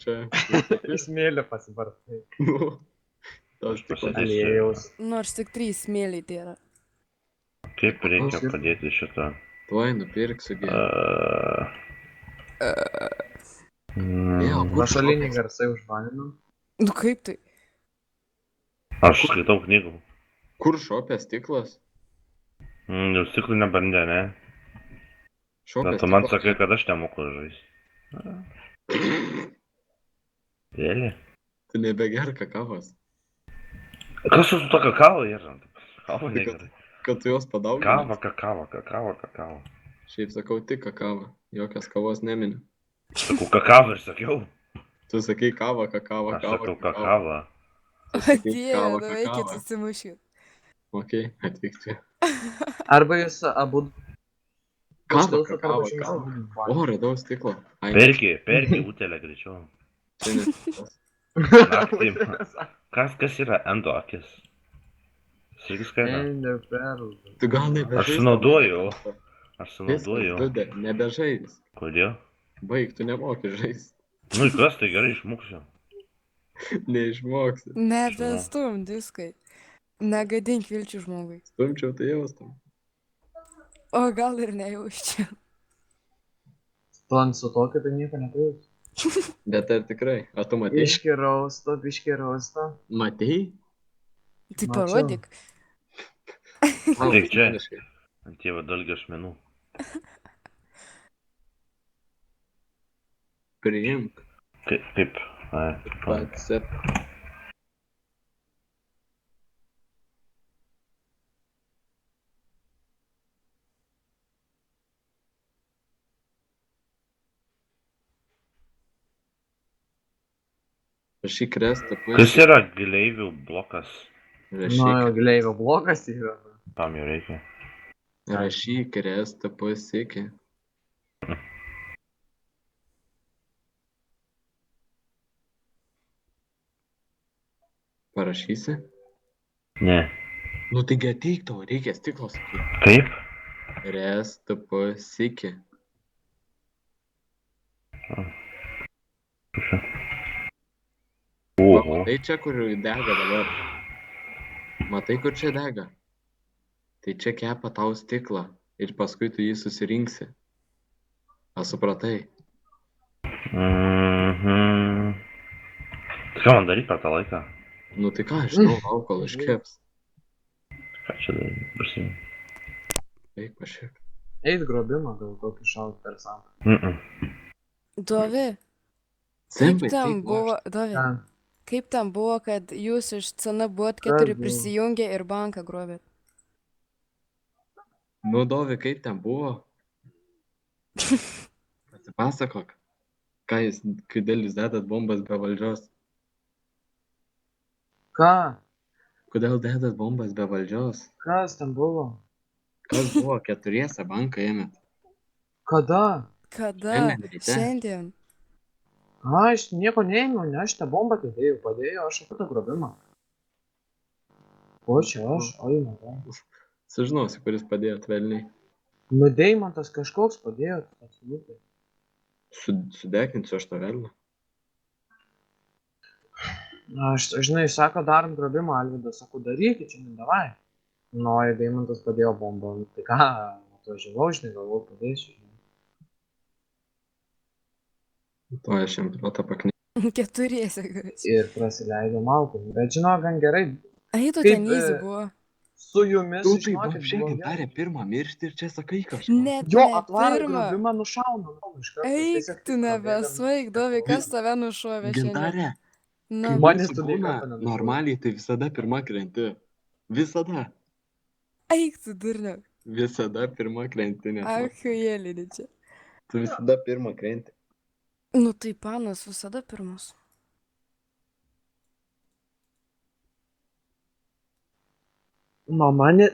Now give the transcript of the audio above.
Čia. Smėlio pasibartai. Nu, tos Aš stiklas. pasidėsiu. Aliejaus. Nors tik 3 smėliai tai yra. Kaip reikia padėti šitą? Tuoj nupirksiu gi. Mm, Mašalinį garsai užbaninam. Nu kaip tai? Aš skaitau knygų. Kur šopė stiklas? Jau stiklų nebandė, ne? Šopė Bet tu man sakai, kad aš nemoku žaisti. Dėlį? Tu nebeger kakavos. Kas su to kakavo yra? Kava Tai negerai. Kad tu jos padauginai. Kakava. Šiaip sakau tik kakavą. Jokios kavos nemini. Sakau kakavą ir sakiau. Tu sakai kavą, kakavą, Aš kavą, sakau kakavą. Tu sakai Dieve, kavą, nu eikit kakavą. susimušit. Okei, atvykti. Arba jūs abu... Kavą, Užtilsot arba kakavą, šimtas kavą. abu. O, radau stiklą. Ai, Perki utelę greičiau. čia ne stiklas. Naktį. Kas yra endo akis? Jis irgi skaito. Enderpearl. Tu gal nebežais. Aš sunaudoju. Aš Viskas, sunaudoju. Dude, nebežais. Kodėl? Baig, tu nemoki žais. Nu įkas, tai gerai išmuksiu. Neišmoksi. Nebestum diskai. Negadink vilčių žmogui. Stumčiau tai jaustum. O gal ir nejaučiu. Plan su tokiu, tai nieko nepajus. Bet ar tikrai? O tu matei? Biški rausto. Matei? Tai Mačiau. parodyk. Taip, čia. asmeniškai. Ant tėvo dalgio ašmenų. Priimk. Kaip? Ai, Pats sep. Rašyk restą, Kas yra gleivių blokas? Nu, Rašyk, gleivio blokas yra. Tam jau reikia. rašyk restą pasiekį. Parašysi? Ne. Nu taigi ateik tau, reikia stiklo sakyti. Kaip? Restą pasiekį. Oho. Matai čia, kur dega dabar? Matai, kur čia dega? Tai čia kepa tau stiklą ir paskui tu jį susirinksi. A supratai? Mhm. Tai ką man daryti per tą laiką? Nu tai ką, žinau, lauk, kol iškeps. Ką čia daryti? Prasimenu. Eik pašiek. Eit grobimą gal kokį šaut per santą. Dovi, kaip Sempai, ten taip buvo, Dovi, Ten. kaip ten buvo, kad jūs iš CN buvot Kas 4 buvo? prisijungę ir banką grobėt? Nu, Dovi, kaip ten buvo? Pasipasakok. Ką jūs, kodėl jūs dedat bombas be valdžios? Ką? Kodėl dedat bombas be valdžios? Kas ten buvo? Kas buvo, 4 banką ėmėt? Kada? Kada? Šiandien ryte. Šiandien. Aš nieko neėmiau, ne aš tą bombą atidėjau, padėjau aš apie tą grobimą. O čia aš, oi, matau. Sužinosi, kuris padėjo velniai. Nu, Deimantas kažkoks padėjo. Absoliutai. Sudekinsiu aš tą velną. Aš, žinai, sako, darom grobimą, Alvydas, sako, darykit, čia nedavai. Nu, o Deimantas padėjo bombą, nu, tai ką, atvažiavau, žinai, galvau, padėsiu. Žinai. To aš jam protą paknį. 4 sakai. Ir prasileido malką. Bet žinau, gan gerai, Eitų Kaip, ten easy buvo. su jumis, Tu tai žinokit, vapšė buvo gintarė gerai. pirmą mirštį ir čia sakai kažką. Net Jo, ne atvarė pirmą. grobimą, nušauna. Iš karto, Eik, tiesiog tu tik nebesvaik, Dovi, kas tave nušovė šiandien? Gintarė, Na, kai Manęs mūsų tu nei būna karto nenušovė. normaliai, tai visada pirma krenti. Visada. eik tu durniau. Visada pirma krenti, nes Achujelį čia. tu visada pirma krenti. Nu tai panas visada pirmas. Nu, mane